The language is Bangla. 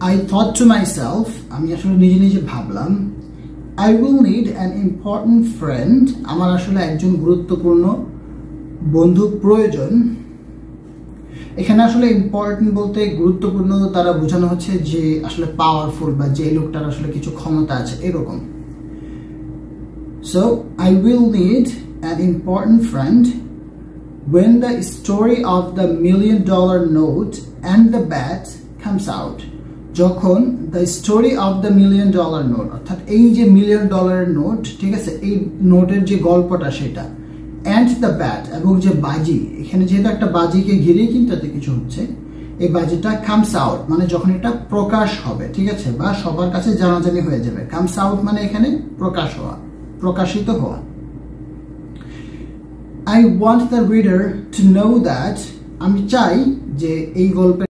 I thought to myself, আমি আসলে নিজে নিজে ভাবলাম, I will need an important friend, আমার আসলে একজন গুরুত্বপূর্ণ বন্ধু প্রয়োজন। এখানে আসলে ইম্পর্টেন্ট বলতে গুরুত্বপূর্ণ তারা বোঝানো হচ্ছে যে আসলে পাওয়ারফুল বা যে লোকটার আসলে কিছু ক্ষমতা আছে এরকম। So I will need an important friend when the story of the $1 million note and the bat comes out. যখন the story of the $1 million note, অর্থাৎ এই যে $1 million নোট, ঠিক আছে, এই নোটের যে গল্পটা সেটা, and the bat এবং যে বাজি, এখানে যেহেতু একটা বাজিকে ঘিরেই কিন্তু এত কিছু হচ্ছে, এই বাজিটা comes out মানে যখন এটা প্রকাশ হবে, ঠিক আছে, বা সবার কাছে জানাজানি হয়ে যাবে। comes out মানে এখানে প্রকাশ হওয়া, প্রকাশিত হওয়া। I want the reader to know that, আমি চাই যে এই গল্পের